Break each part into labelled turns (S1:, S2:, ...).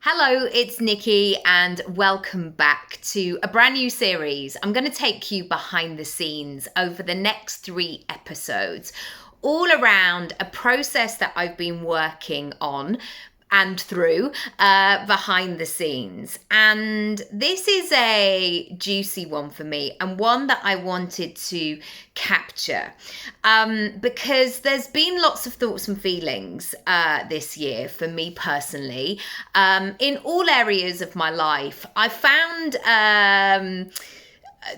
S1: Hello, it's Nikki and welcome back to a brand new series. I'm going to take you behind the scenes over the next 3 episodes, all around a process that I've been working on and through behind the scenes. And this is a juicy one for me and one that I wanted to capture because there's been lots of thoughts and feelings this year for me personally in all areas of my life. I found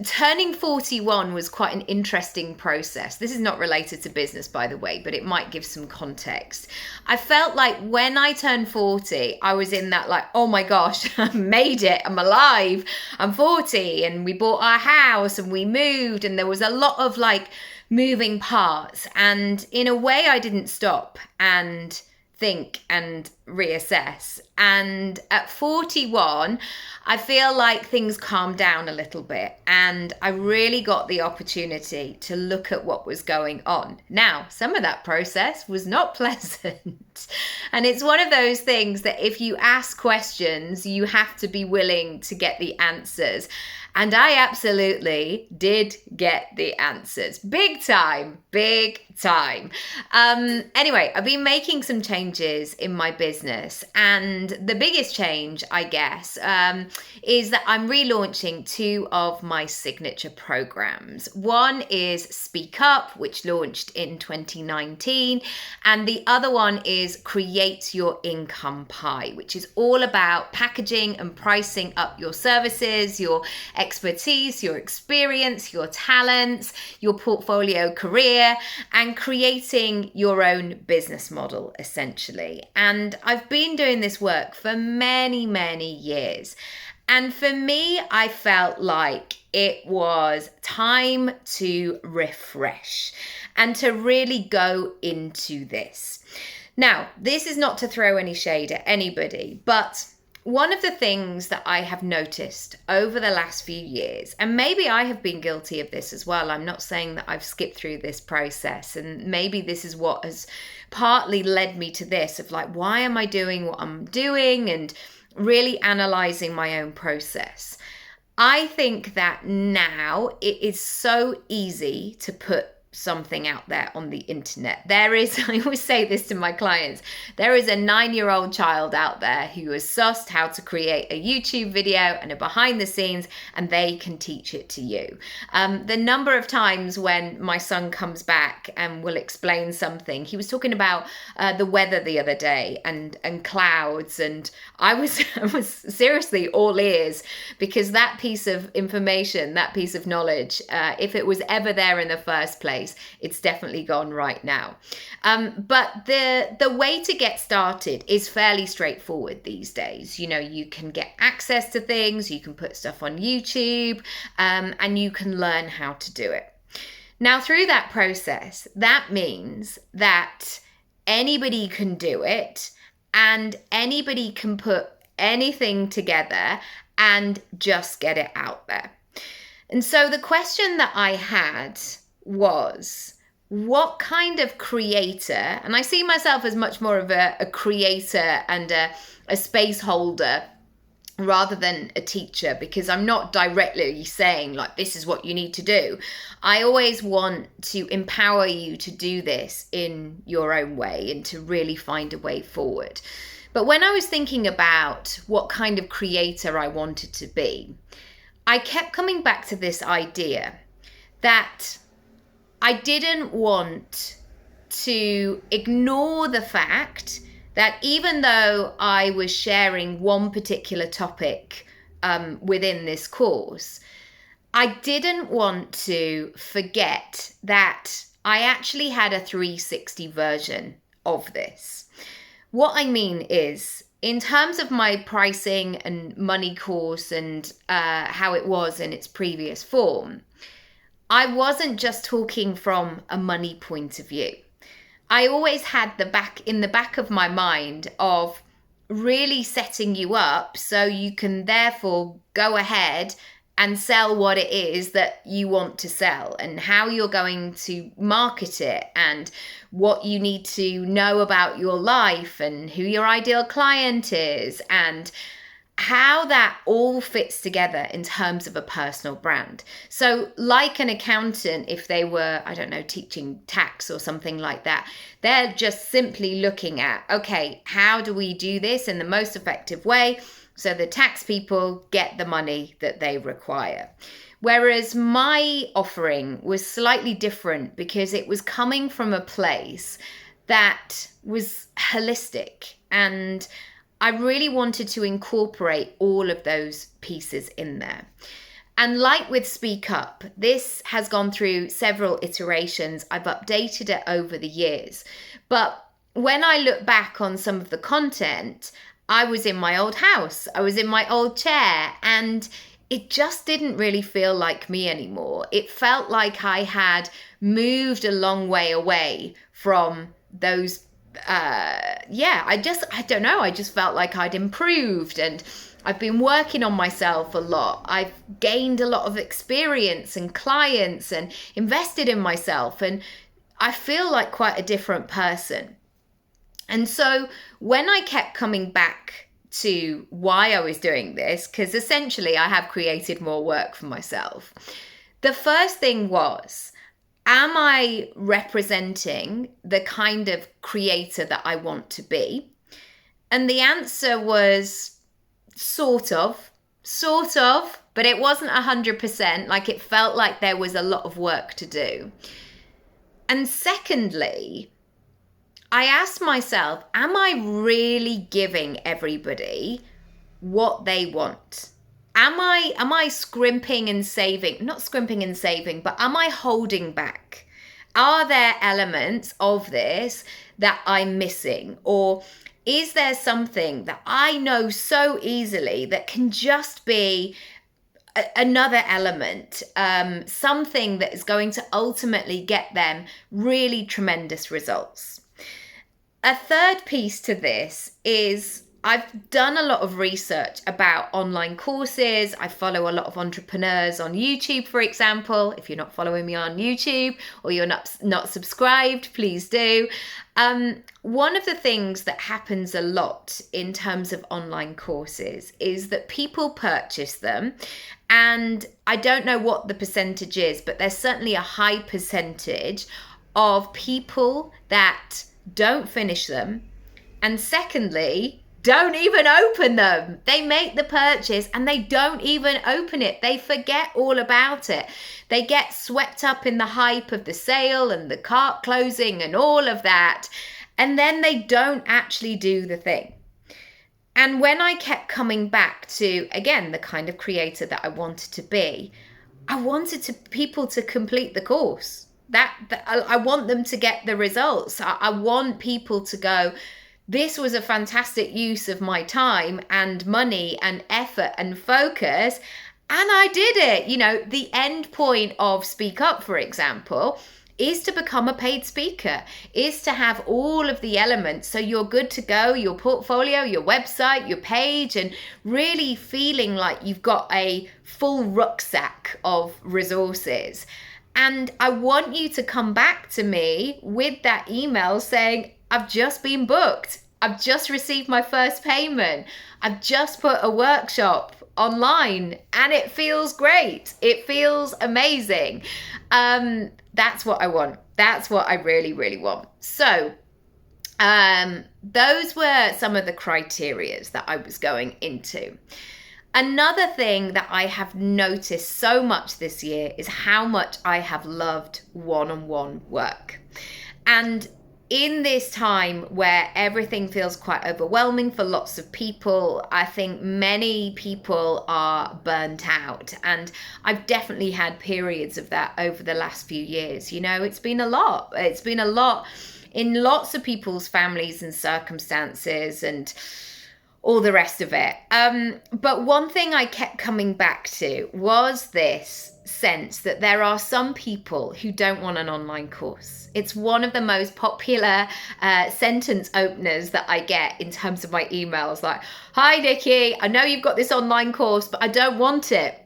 S1: turning 41 was quite an interesting process. This is not related to business, by the way, but it might give some context. I felt like when I turned 40, I was in that like, oh my gosh, I made it. I'm alive. I'm 40 and we bought our house and we moved and there was a lot of like moving parts. And in a way, I didn't stop and think and reassess. And at 41, I feel like things calmed down a little bit and I really got the opportunity to look at what was going on. Now, some of that process was not pleasant. And it's one of those things that if you ask questions, you have to be willing to get the answers. And I absolutely did get the answers. Big time, big time. Anyway, I've been making some changes in my business. And the biggest change, I guess, is that I'm relaunching 2 of my signature programs. One is Speak Up, which launched in 2019. And the other one is Create Your Income Pie, which is all about packaging and pricing up your services, your expertise, your experience, your talents, your portfolio career, and creating your own business model, essentially. And I've been doing this work for many, many years. And for me, I felt like it was time to refresh and to really go into this. Now, this is not to throw any shade at anybody, but one of the things that I have noticed over the last few years, and maybe I have been guilty of this as well, I'm not saying that I've skipped through this process, and maybe this is what has partly led me to this of like, why am I doing what I'm doing, and really analyzing my own process. I think that now it is so easy to put something out there on the internet. There is, I always say this to my clients, there is a 9-year-old child out there who has sussed how to create a YouTube video and a behind the scenes, and they can teach it to you. The number of times when my son comes back and will explain something, he was talking about the weather the other day and clouds, and I was seriously all ears, because that piece of information, that piece of knowledge, if it was ever there in the first place, it's definitely gone right now. But the way to get started is fairly straightforward these days. You know, you can get access to things, you can put stuff on YouTube, and you can learn how to do it. Now, through that process, that means that anybody can do it and anybody can put anything together and just get it out there. And so the question that I had was, what kind of creator, and I see myself as much more of a creator and a space holder rather than a teacher, because I'm not directly saying like, this is what you need to do. I always want to empower you to do this in your own way and to really find a way forward. But when I was thinking about what kind of creator I wanted to be, I kept coming back to this idea that I didn't want to ignore the fact that even though I was sharing one particular topic within this course, I didn't want to forget that I actually had a 360 version of this. What I mean is, in terms of my pricing and money course and how it was in its previous form, I wasn't just talking from a money point of view. I always had in the back of my mind of really setting you up so you can therefore go ahead and sell what it is that you want to sell, and how you're going to market it, and what you need to know about your life, and who your ideal client is, and how that all fits together in terms of a personal brand. So like an accountant, if they were, I don't know, teaching tax or something like that, they're just simply looking at, okay, how do we do this in the most effective way so the tax people get the money that they require? Whereas my offering was slightly different, because it was coming from a place that was holistic, and I really wanted to incorporate all of those pieces in there. And like with Speak Up, this has gone through several iterations. I've updated it over the years. But when I look back on some of the content, I was in my old house, I was in my old chair, and it just didn't really feel like me anymore. It felt like I had moved a long way away from those I don't know, I just felt like I'd improved, and I've been working on myself a lot. I've gained a lot of experience and clients and invested in myself, and I feel like quite a different person. And so when I kept coming back to why I was doing this, because essentially I have created more work for myself, the first thing was, am I representing the kind of creator that I want to be? And the answer was sort of, but it wasn't 100%. Like, it felt like there was a lot of work to do. And secondly, I asked myself, am I really giving everybody what they want? Am I scrimping and saving? Not scrimping and saving, but am I holding back? Are there elements of this that I'm missing? Or is there something that I know so easily that can just be another element, something that is going to ultimately get them really tremendous results? A third piece to this is, I've done a lot of research about online courses. I follow a lot of entrepreneurs on YouTube, for example. If you're not following me on YouTube, or you're not subscribed, please do. One of the things that happens a lot in terms of online courses is that people purchase them, and I don't know what the percentage is, but there's certainly a high percentage of people that don't finish them, and secondly, don't even open them. They make the purchase and they don't even open it. They forget all about it. They get swept up in the hype of the sale and the cart closing and all of that, and then they don't actually do the thing. And when I kept coming back to, again, the kind of creator that I wanted to be, I wanted people to complete the course. I want them to get the results. I want people to go, this was a fantastic use of my time and money and effort and focus, and I did it. You know, the end point of Speak Up, for example, is to become a paid speaker, is to have all of the elements so you're good to go, your portfolio, your website, your page, and really feeling like you've got a full rucksack of resources. And I want you to come back to me with that email saying, I've just been booked. I've just received my first payment. I've just put a workshop online and it feels great. It feels amazing. That's what I want. That's what I really, really want. So those were some of the criterias that I was going into. Another thing that I have noticed so much this year is how much I have loved one-on-one work. And in this time where everything feels quite overwhelming for lots of people, I think many people are burnt out. And I've definitely had periods of that over the last few years. You know, it's been a lot. It's been a lot in lots of people's families and circumstances and all the rest of it. But one thing I kept coming back to was this sense that there are some people who don't want an online course. It's one of the most popular sentence openers that I get in terms of my emails, like, hi Nikki, I know you've got this online course, but I don't want it.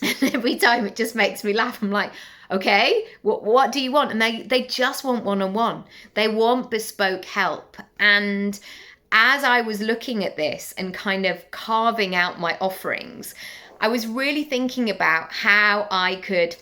S1: And every time it just makes me laugh. I'm like, okay, what do you want? And they just want one-on-one. They want bespoke help. And as I was looking at this and kind of carving out my offerings, I was really thinking about how I could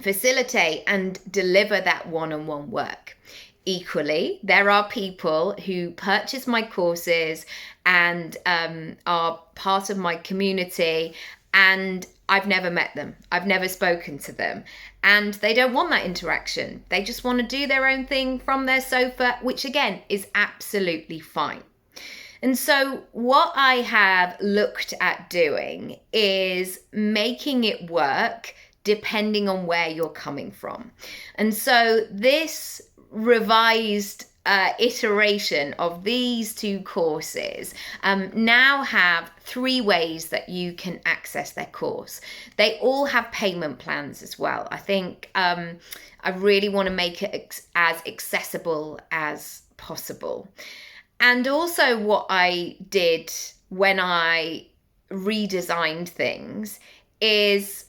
S1: facilitate and deliver that one-on-one work. Equally, there are people who purchase my courses and are part of my community, and I've never met them. I've never spoken to them. And they don't want that interaction. They just want to do their own thing from their sofa, which again is absolutely fine. And so what I have looked at doing is making it work depending on where you're coming from. And so this revised iteration of these two courses now have 3 ways that you can access their course. They all have payment plans as well. I think I really want to make it as accessible as possible. And also what I did when I redesigned things is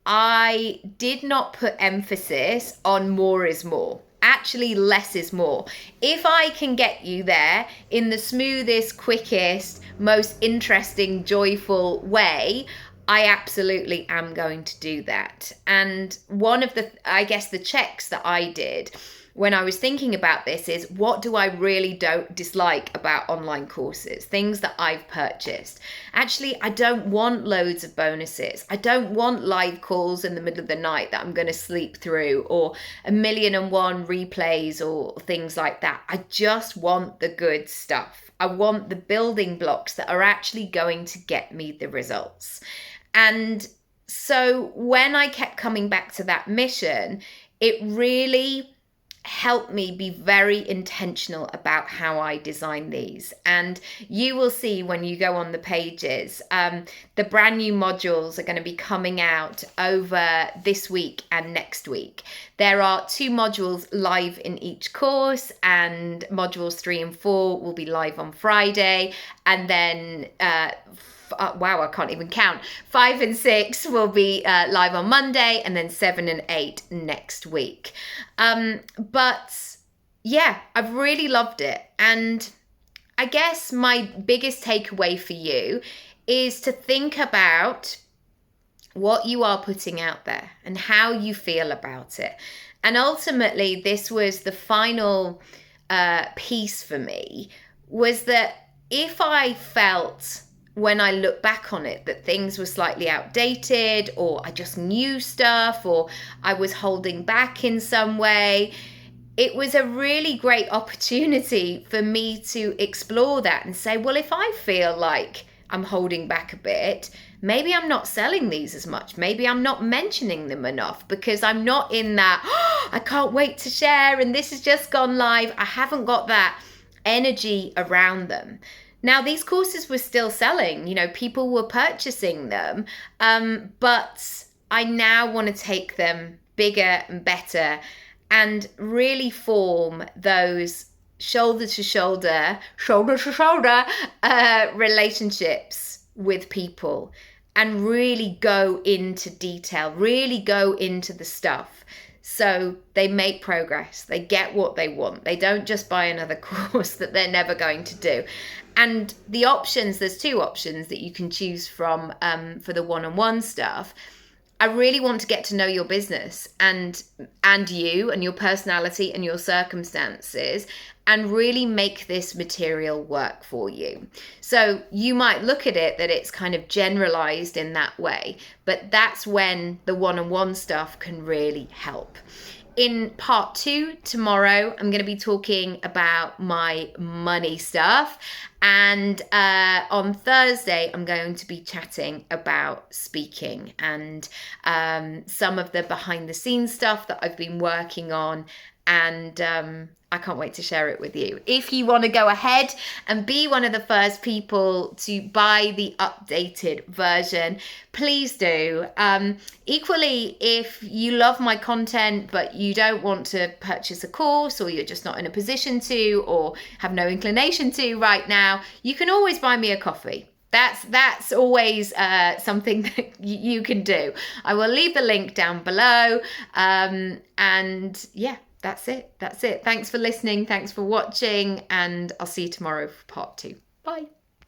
S1: I did not put emphasis on more is more. Actually, less is more. If I can get you there in the smoothest, quickest, most interesting, joyful way, I absolutely am going to do that. And one of the, I guess, the checks that I did when I was thinking about this is, what do I really don't dislike about online courses? Things that I've purchased. Actually, I don't want loads of bonuses. I don't want live calls in the middle of the night that I'm going to sleep through, or 1,000,001 replays or things like that. I just want the good stuff. I want the building blocks that are actually going to get me the results. And so when I kept coming back to that mission, it really help me be very intentional about how I design these. And you will see when you go on the pages, the brand new modules are going to be coming out over this week and next week. There are 2 modules live in each course, and modules 3 and 4 will be live on Friday. And then wow, I can't even count. 5 and 6 will be live on Monday, and then 7 and 8 next week. But yeah, I've really loved it. And I guess my biggest takeaway for you is to think about what you are putting out there and how you feel about it. And ultimately, this was the final piece for me, was that if I felt, when I look back on it, that things were slightly outdated, or I just knew stuff, or I was holding back in some way, it was a really great opportunity for me to explore that and say, well, if I feel like I'm holding back a bit, maybe I'm not selling these as much. Maybe I'm not mentioning them enough because I'm not in that, oh, I can't wait to share and this has just gone live. I haven't got that energy around them. Now, these courses were still selling, you know, people were purchasing them, but I now want to take them bigger and better and really form those shoulder to shoulder relationships with people and really go into detail, really go into the stuff. So they make progress, they get what they want. They don't just buy another course that they're never going to do. And the options, there's 2 options that you can choose from for the one-on-one stuff. I really want to get to know your business and you and your personality and your circumstances and really make this material work for you. So you might look at it that it's kind of generalized in that way, but that's when the one-on-one stuff can really help. In part 2 tomorrow, I'm going to be talking about my money stuff. And on Thursday, I'm going to be chatting about speaking and some of the behind the scenes stuff that I've been working on. And I can't wait to share it with you. If you want to go ahead and be one of the first people to buy the updated version, please do. Equally, if you love my content, but you don't want to purchase a course, or you're just not in a position to, or have no inclination to right now, you can always buy me a coffee. That's always something that you can do. I will leave the link down below. And yeah, that's it. Thanks for listening. Thanks for watching. And I'll see you tomorrow for part 2. Bye.